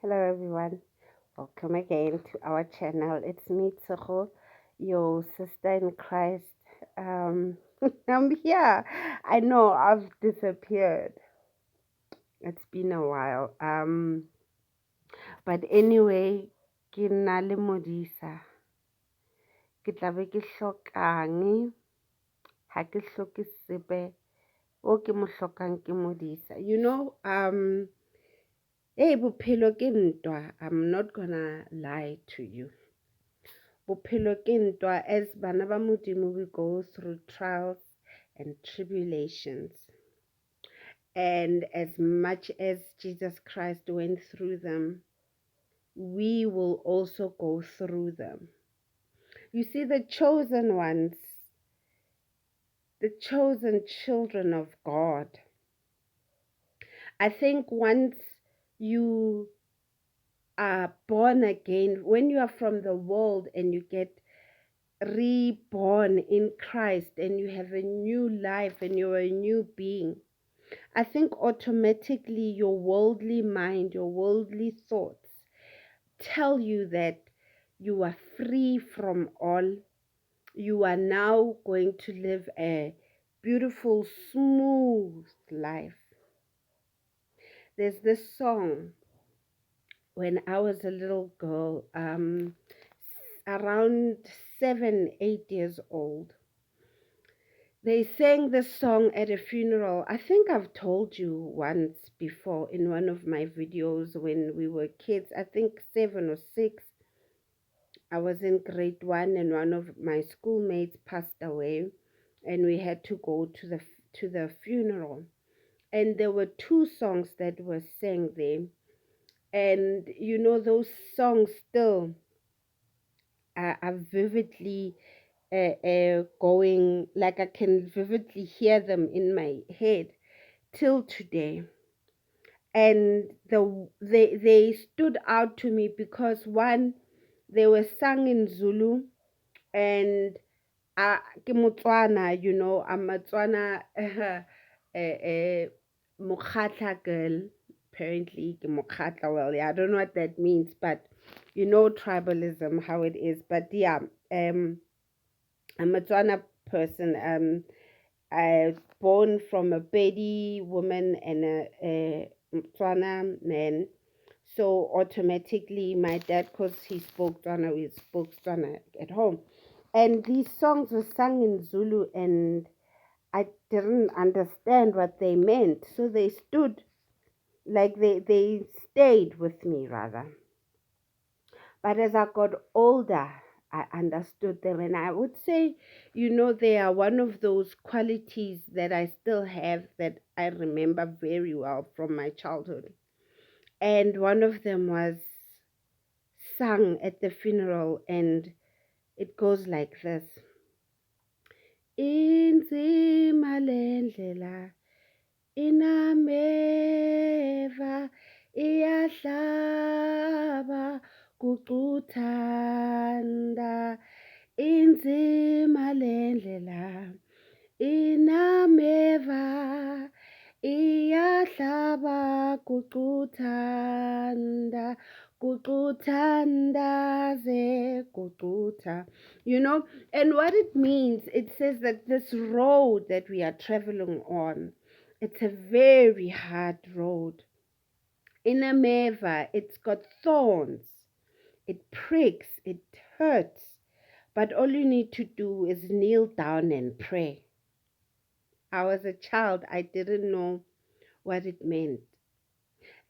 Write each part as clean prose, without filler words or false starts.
Hello everyone, welcome again to our channel. It's me, Tsogo, your sister in Christ. Um, I'm here. I know I've disappeared. It's been a while. But anyway, ke na le modisa. Ke tla be ke hlokang, ha ke hloke sepe. O ke mo hlokang ke modisa. Hey, bophelo ke ntwa. I'm not gonna lie to you. Bophelo ke ntwa, as bana ba Modimo we go through trials and tribulations. And as much as Jesus Christ went through them, we will also go through them. You see, the chosen ones, the chosen children of God, I think once you are born again, when you are from the world and you get reborn in Christ and you have a new life and you're a new being, I think automatically your worldly mind, your worldly thoughts tell you that you are free from all. You are now going to live a beautiful, smooth life. There's this song when I was a little girl, around 7, 8 years old. They sang this song at a funeral. I think I've told you once before in one of my videos when we were kids. I think 7 or 6. I was in grade 1 and one of my schoolmates passed away and we had to go to the funeral. And there were 2 songs that were sang there. And those songs still are vividly going, like I can vividly hear them in my head till today. And they stood out to me because, one, they were sung in Zulu, and ke Motswana, I'm a Tswana Mokgatla girl. Apparently ke Mokgatla. Well, yeah, I don't know what that means, but tribalism, how it is. But yeah, I'm a Tswana person. I was born from a Pedi woman and a Tswana man. So automatically, my dad, because he spoke Tswana, we spoke Tswana at home. And these songs were sung in Zulu, and I didn't understand what they meant. So they stood, like they stayed with me, rather. But as I got older, I understood them. And I would say, they are one of those qualities that I still have that I remember very well from my childhood. And one of them was sung at the funeral, and it goes like this. Inzima lendlela inameva iyahlaba kucuthanda. Inzima lendlela inameva iyahlaba kucuthanda, kucuthandaze kucutha. And what it means, it says that this road that we are traveling on, it's a very hard road. In a meva, it's got thorns, it pricks, it hurts, but all you need to do is kneel down and pray. I was a child, I didn't know what it meant.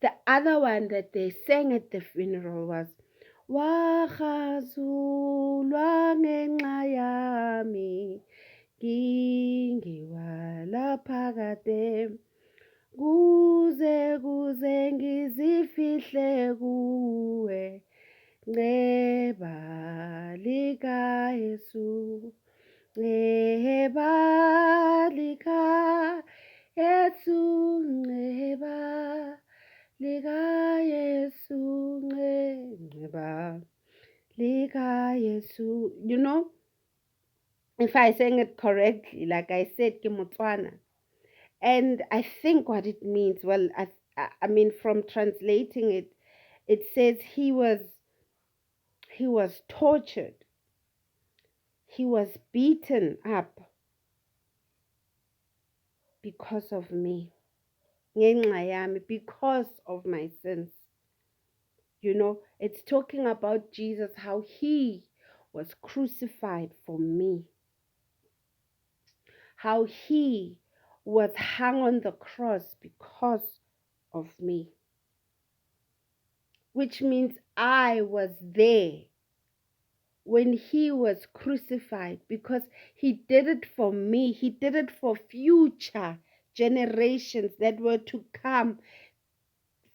The other one that they sang at the funeral was Wahazulwa ngenxa yami ngingiwala phakade kuze ngizifihle kuwe neba lika Yesu neba lika Yesu neba lika Yesu neba lika Yesu. If I sang it correctly, like I said, ke Motswana. And I think what it means, well, I mean, from translating it, it says he was tortured, he was beaten up because of me, ngenxa yami, because of my sins. It's talking about Jesus, how he was crucified for me, how he was hung on the cross because of me, which means I was there when he was crucified, because he did it for me. He did it for future generations that were to come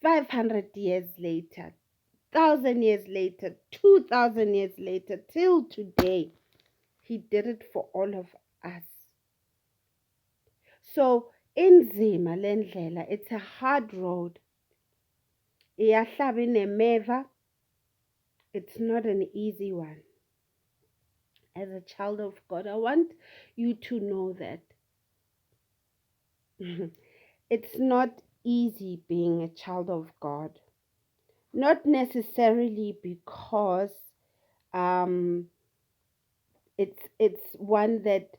500 years later, 1,000 years later, 2,000 years later, till today. He did it for all of us. So inzima le ndlela, it's a hard road. Iyahlaba inemeva. It's not an easy one. As a child of God, I want you to know that it's not easy being a child of God. Not necessarily because it's one that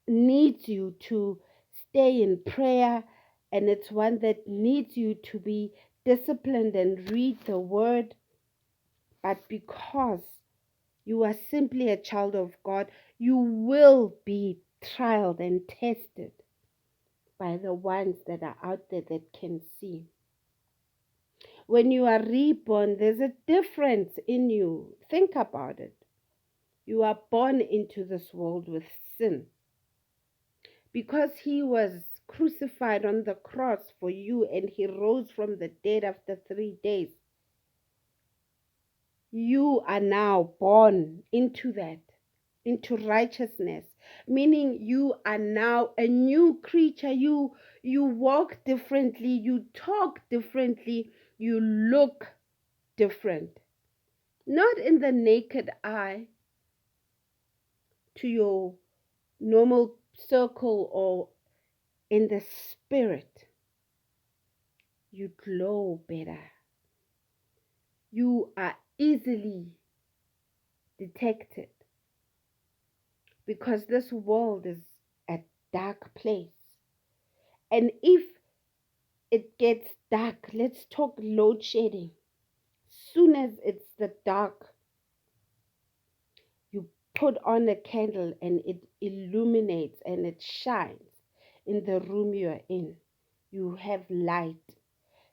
needs you to stay in prayer, and it's one that needs you to be disciplined and read the word, but because you are simply a child of God, you will be trialed and tested by the ones that are out there that can see. When you are reborn, there's a difference in you. Think about it. You are born into this world with sin. Because he was crucified on the cross for you and he rose from the dead after 3 days, you are now born into that, into righteousness, meaning you are now a new creature. You walk differently, you talk differently, you look different. Not in the naked eye to your normal circle, or in the spirit. You glow better. You are easily detected, because this world is a dark place. And if it gets dark, let's talk load shedding. Soon as it's the dark, you put on a candle and it illuminates and it shines in the room you're in. You have light.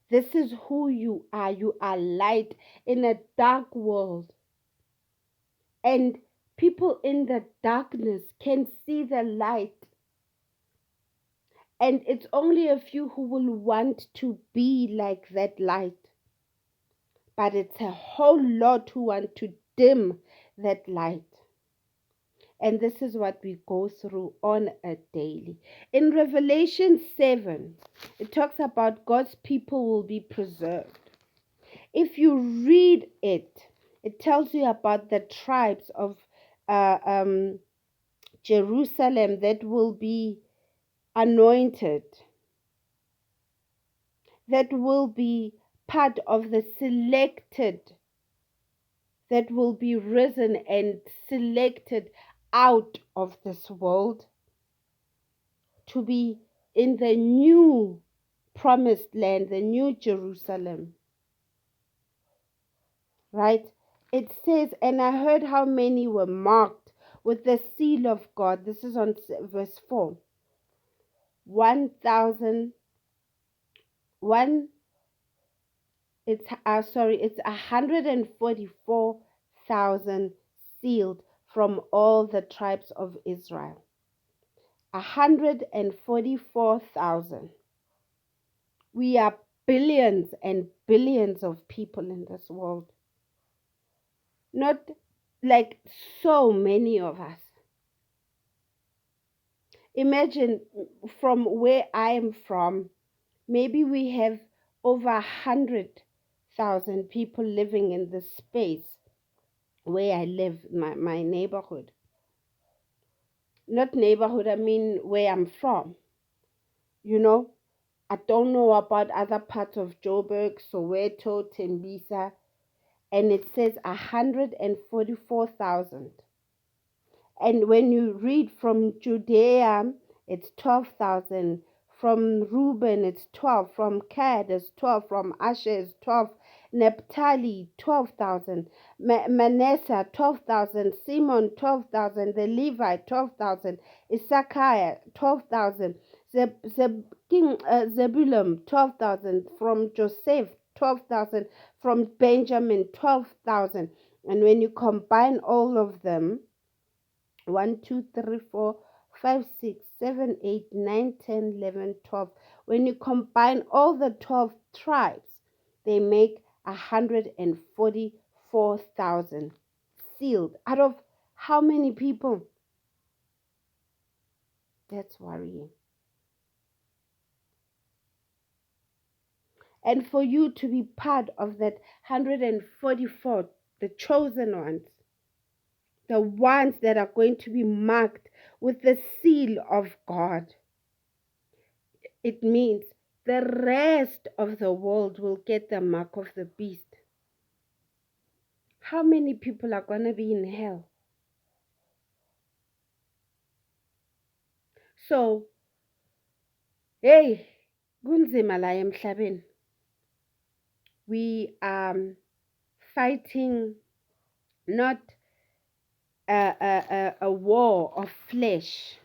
This is who you are. You are light in a dark world. And people in the darkness can see the light. And it's only a few who will want to be like that light. But it's a whole lot who want to dim that light. And this is what we go through on a daily. In Revelation 7, it talks about God's people will be preserved. If you read it, it tells you about the tribes of Jerusalem that will be anointed, that will be part of the selected, that will be risen and selected out of this world to be in the new promised land, the new Jerusalem. Right? It says, and I heard how many were marked with the seal of God. This is on verse 4. 1,000, it's 144,000 sealed from all the tribes of Israel. 144,000. We are billions and billions of people in this world. Not like so many of us. Imagine from where I am from, maybe we have over 100,000 people living in this space where I live, my neighborhood. Not neighborhood, I mean where I'm from. I don't know about other parts of Joburg, Soweto, Tembisa, and it says 144,000. And when you read from Judea, it's 12,000. From Reuben, it's 12. From Gad, it's 12. From Asher, it's 12. Naphtali, 12,000. Manasseh, 12,000. Simon, 12,000. The Levite, 12,000. Issachar, 12,000. Zebulun, 12,000. From Joseph, 12,000. From Benjamin, 12,000. And when you combine all of them, 1, 2, 3, 4, 5, 6, 7, 8, 9, 10, 11, 12. When you combine all the 12 tribes, they make 144,000 sealed. Out of how many people? That's worrying. And for you to be part of that 144, the chosen ones, the ones that are going to be marked with the seal of God, it means the rest of the world will get the mark of the beast. How many people are going to be in hell? So, hey, kunzima la emhlabeni. We are fighting not a war of flesh,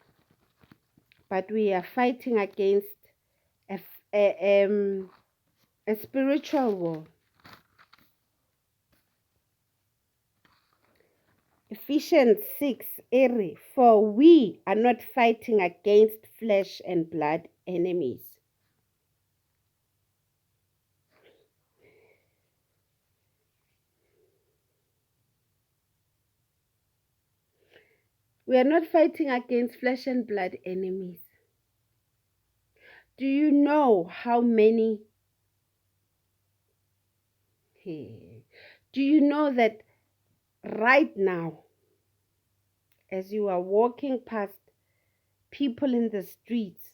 but we are fighting against a spiritual war. Ephesians 6, for we are not fighting against flesh and blood enemies. We are not fighting against flesh and blood enemies. Do you know how many? Do you know that right now, as you are walking past people in the streets,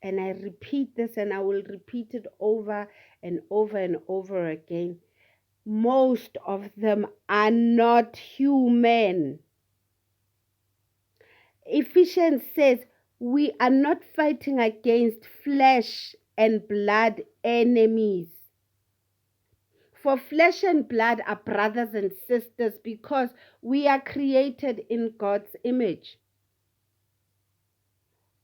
and I repeat this and I will repeat it over and over and over again, most of them are not human. Ephesians says we are not fighting against flesh and blood enemies. For flesh and blood are brothers and sisters because we are created in God's image.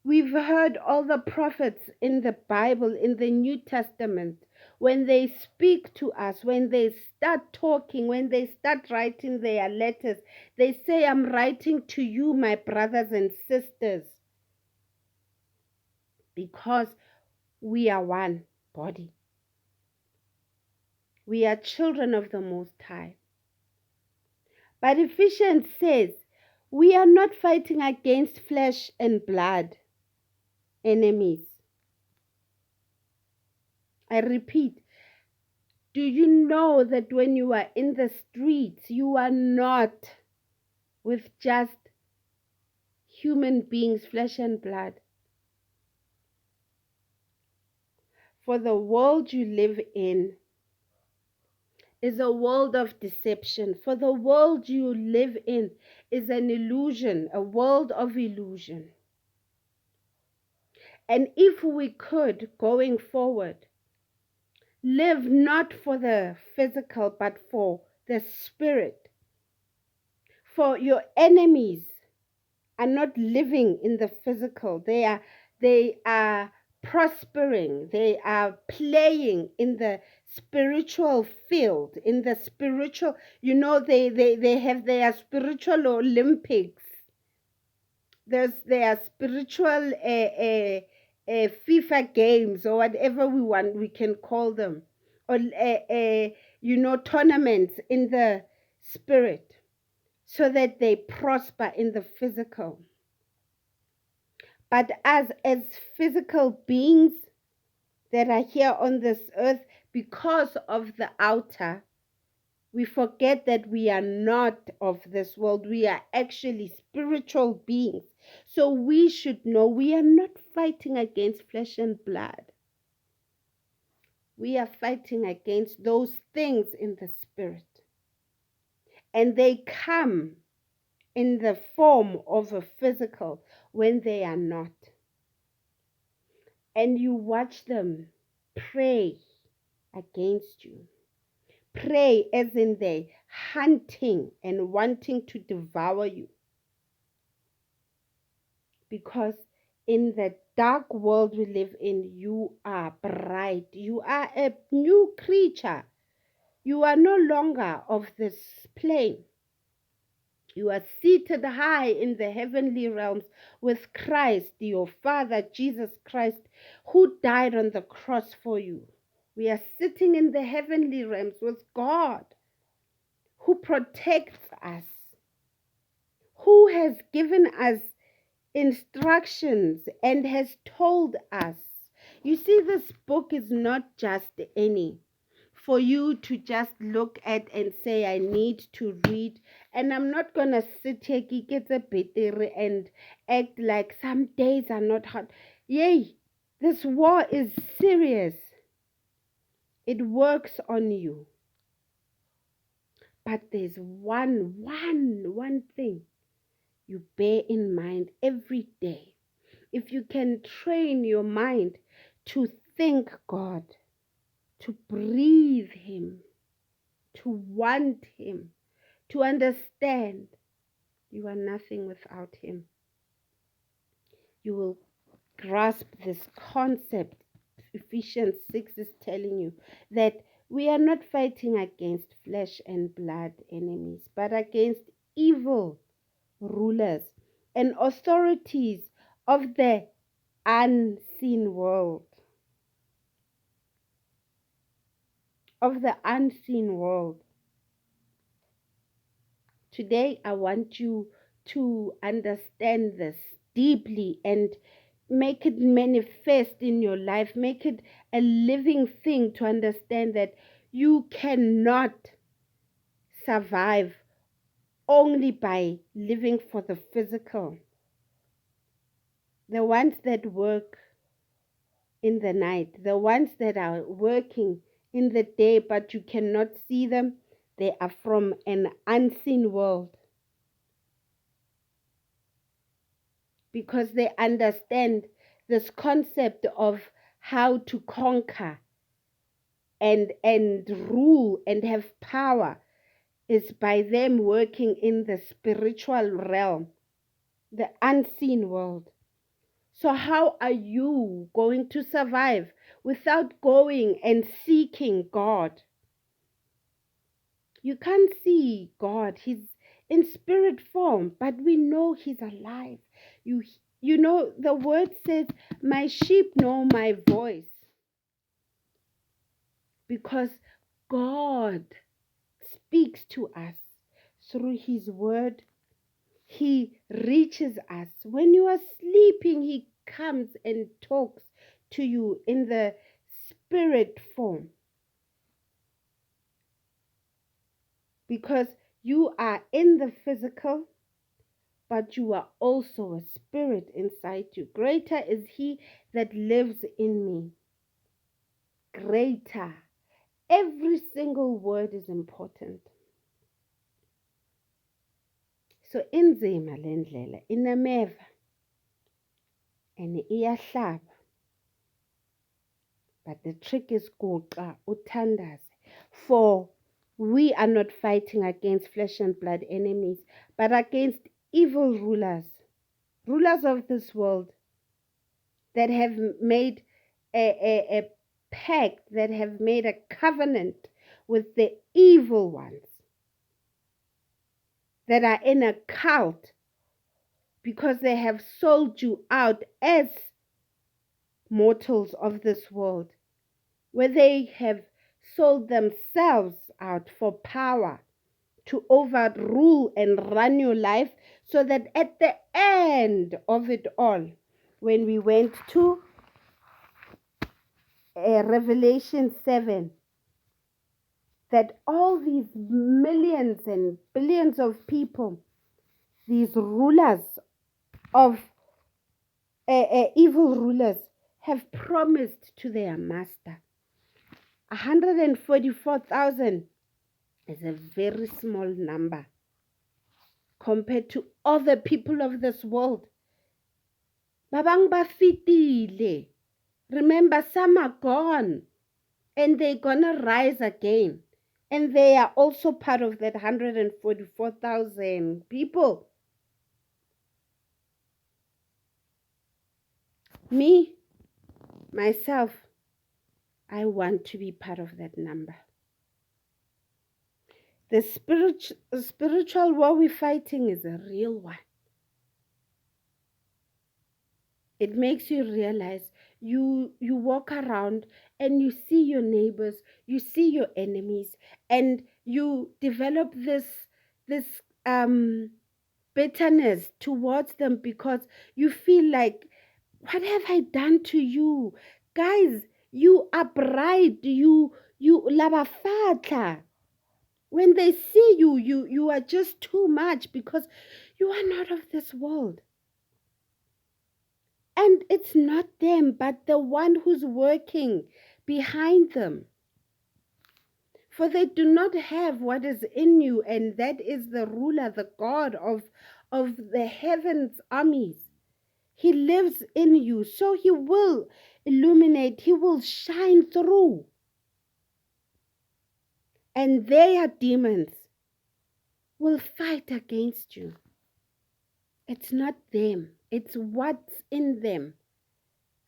We've heard all the prophets in the Bible, in the New Testament, when they speak to us, when they start talking, when they start writing their letters, they say, I'm writing to you, my brothers and sisters, because we are one body. We are children of the Most High. But Ephesians says, we are not fighting against flesh and blood enemies. I repeat, do you know that when you are in the streets, you are not with just human beings, flesh and blood? For the world you live in is a world of deception. For the world you live in is an illusion, a world of illusion. And if we could, going forward, live not for the physical, but for the spirit. For your enemies are not living in the physical. They are prospering. They are playing in the spiritual field, in the spiritual, they have their spiritual Olympics. There's their spiritual FIFA games or whatever we can call them, or tournaments in the spirit, so that they prosper in the physical. But as physical beings that are here on this earth, because of the outer, we forget that we are not of this world. We are actually spiritual beings So we should know we are not fighting against flesh and blood. We are fighting against those things in the spirit. And they come in the form of a physical when they are not. And you watch them pray against you. Pray as in they hunting and wanting to devour you. Because in the dark world we live in, you are bright. You are a new creature. You are no longer of this plane. You are seated high in the heavenly realms with Christ, your Father, Jesus Christ, who died on the cross for you. We are sitting in the heavenly realms with God, who protects us, who has given us instructions and has told us. You see, this book is not just any for you to just look at and say, I need to read. And I'm not going to sit here and act like some days are not hard. Yay, this war is serious. It works on you. But there's one thing you bear in mind every day. If you can train your mind to think God, to breathe Him, to want Him, to understand you are nothing without Him, you will grasp this concept. Ephesians 6 is telling you that we are not fighting against flesh and blood enemies, but against evil rulers and authorities of the unseen world. Of the unseen world. Today, I want you to understand this deeply and make it manifest in your life. Make it a living thing to understand that you cannot survive only by living for the physical. The ones that work in the night, the ones that are working in the day but you cannot see them, they are from an unseen world. Because they understand this concept of how to conquer and rule and have power is by them working in the spiritual realm, the unseen world. So how are you going to survive without going and seeking God? You can't see God. He's in spirit form, but we know He's alive. You know, the word says, my sheep know my voice. Because God speaks to us through His word. He reaches us. When you are sleeping, He comes and talks to you in the spirit form. Because you are in the physical, but you are also a spirit inside you. Greater is He that lives in me. Greater. Every single word is important. So inzima le ndlela, inemeva and iyahlaba. But the trick is kuxa uthandaze. For we are not fighting against flesh and blood enemies, but against evil rulers of this world that have made a pact, that have made a covenant with the evil ones, that are in a cult because they have sold you out as mortals of this world, where they have sold themselves out for power to overrule and run your life, so that at the end of it all, when we went to Revelation 7, that all these millions and billions of people, these rulers of evil rulers have promised to their master. 144,000 is a very small number compared to other people of this world. Ba bang ba fetile. Remember, some are gone and they're gonna rise again. And they are also part of that 144,000 people. Me, myself, I want to be part of that number. The spiritual war we're fighting is a real one. It makes you realize you walk around and you see your neighbors, you see your enemies, and you develop this bitterness towards them because you feel like, what have I done to you? Guys, you are bright, you lavafatla. When they see you, you are just too much because you are not of this world. And it's not them, but the one who's working behind them. For they do not have what is in you, and that is the ruler, the God of the heavens armies. He lives in you, so he will illuminate, he will shine through. And their demons will fight against you. It's not them, it's what's in them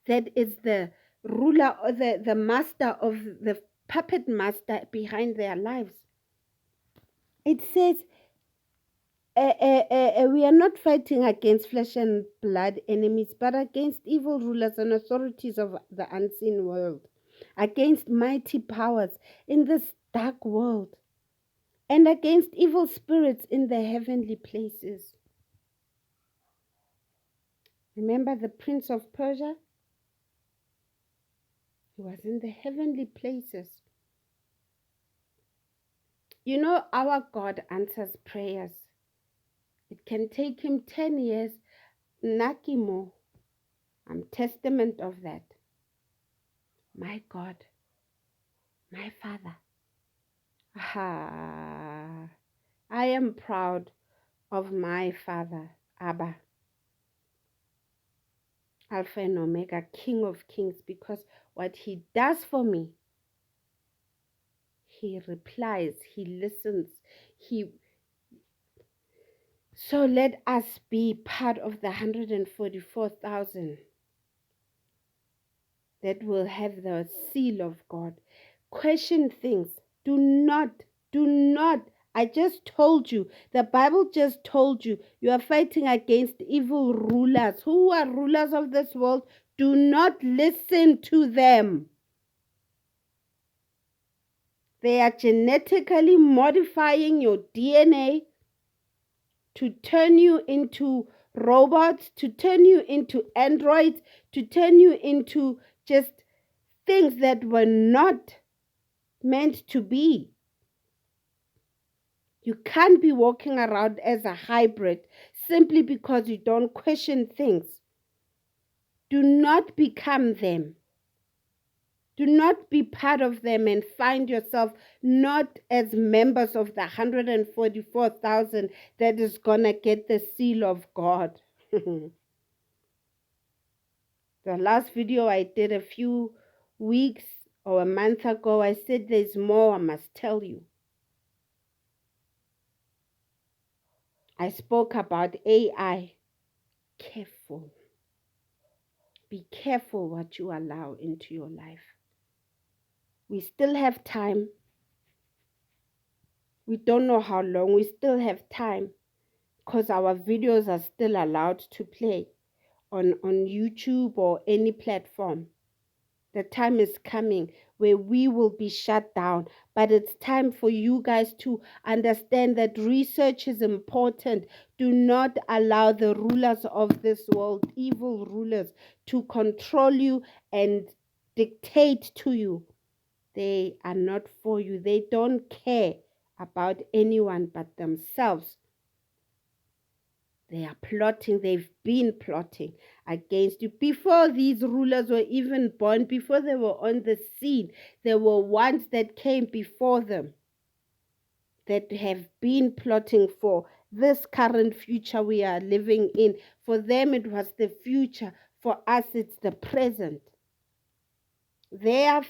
that is the ruler or the master of the puppet master behind their lives. It says, we are not fighting against flesh and blood enemies, but against evil rulers and authorities of the unseen world, against mighty powers in this dark world, and against evil spirits in the heavenly places. Remember the prince of Persia? He was in the heavenly places. You know, our God answers prayers. It can take him 10 years. Nakimo, I'm testament of that. My God, my Father. Ah, I am proud of my Father, Abba, Alpha and Omega, King of Kings, because what he does for me, he replies, he listens, So let us be part of the 144,000 that will have the seal of God. Question things. Do not. I just told you, the Bible just told you, you are fighting against evil rulers. Who are rulers of this world? Do not listen to them. They are genetically modifying your DNA to turn you into robots, to turn you into androids, to turn you into just things that were not meant to be. You can't be walking around as a hybrid simply because you don't question things. Do not become them. Do not be part of them and find yourself not as members of the 144,000 that is going to get the seal of God. The last video I did a few weeks or a month ago, I said there's more I must tell you. I spoke about AI. Careful. Be careful what you allow into your life. We still have time. We don't know how long. We still have time because our videos are still allowed to play on YouTube or any platform. The time is coming where we will be shut down. But it's time for you guys to understand that research is important. Do not allow the rulers of this world, evil rulers, to control you and dictate to you. They are not for you. They don't care about anyone but themselves. They are plotting, they've been plotting against you. Before these rulers were even born, before they were on the scene, there were ones that came before them that have been plotting for this current future we are living in. For them, it was the future. For us, it's the present. Their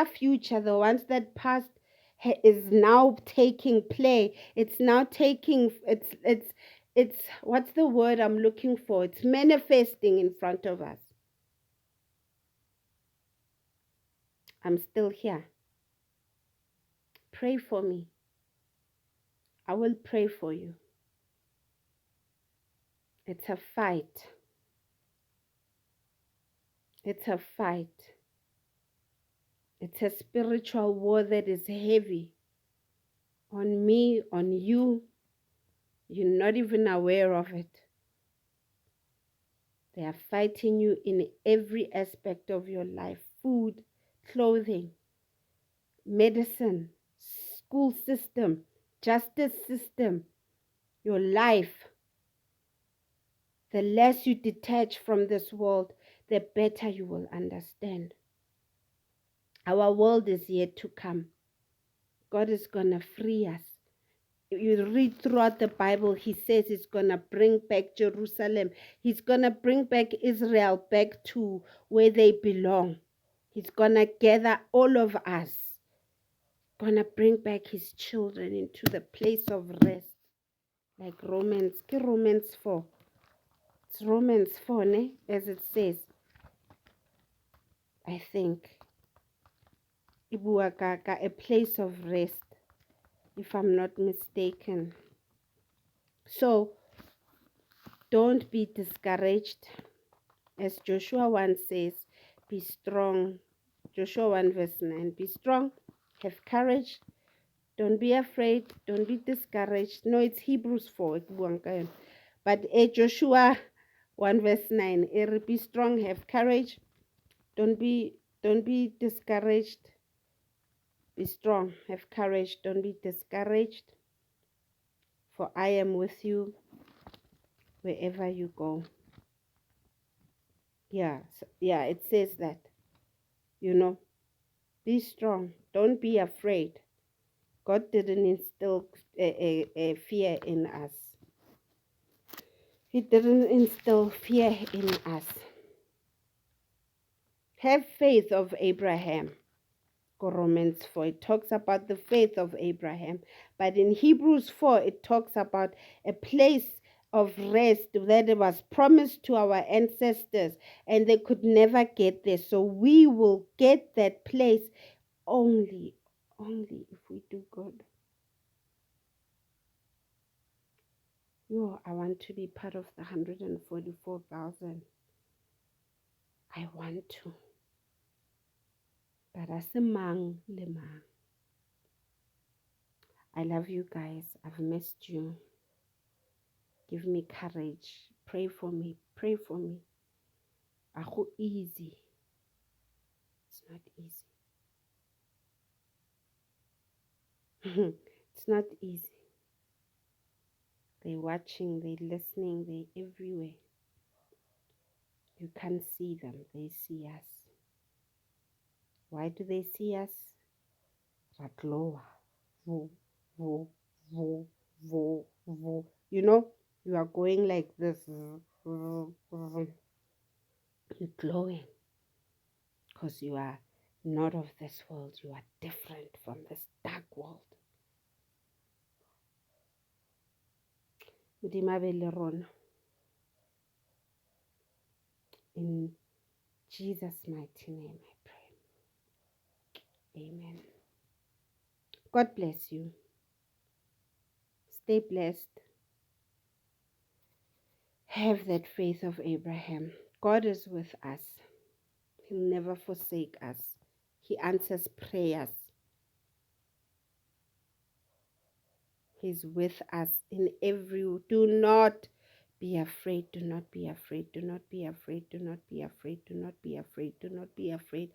future, the ones that passed, is now taking play. It's now taking, it's, what's the word I'm looking for? It's manifesting in front of us. I'm still here. Pray for me. I will pray for you. It's a fight. It's a fight. It's a spiritual war that is heavy on me, on you. You're not even aware of it. They are fighting you in every aspect of your life: food, clothing, medicine, school system, justice system, your life. The less you detach from this world, the better you will understand. Our world is yet to come. God is going to free us. You read throughout the Bible, he says he's going to bring back Jerusalem. He's going to bring back Israel back to where they belong. He's going to gather all of us. Going to bring back his children into the place of rest. Like Romans 4. It's Romans 4, ne? As it says. I think. A place of rest, if I'm not mistaken. So, don't be discouraged. As Joshua 1 says, be strong. Joshua 1 verse 9, be strong, have courage, don't be afraid, don't be discouraged. No, it's Hebrews 4. But Joshua 1 verse 9, be strong, have courage, don't be discouraged. Be strong, have courage, don't be discouraged, for I am with you wherever you go. Yeah, it says that, be strong, don't be afraid. God didn't instill a fear in us. He didn't instill fear in us. Have faith of Abraham. Romans 4, it talks about the faith of Abraham. But in Hebrews 4, it talks about a place of rest that was promised to our ancestors and they could never get there. So we will get that place only if we do good. I want to be part of the 144,000. I want to. But as a man, I love you guys. I've missed you. Give me courage. Pray for me. Pray for me. Ago easy. It's not easy. It's not easy. They're watching, they're listening, they're everywhere. You can't see them. They see us. Why do they see us? Ratloa. Vo, vo, vo, vo, vo. You are going like this. You're glowing because you are not of this world. You are different from this dark world. In Jesus' mighty name I pray. Amen. God bless you. Stay blessed. Have that faith of Abraham. God is with us. He'll never forsake us. He answers prayers. He's with us in every. Do not be afraid. Do not be afraid. Do not be afraid. Do not be afraid. Do not be afraid. Do not be afraid.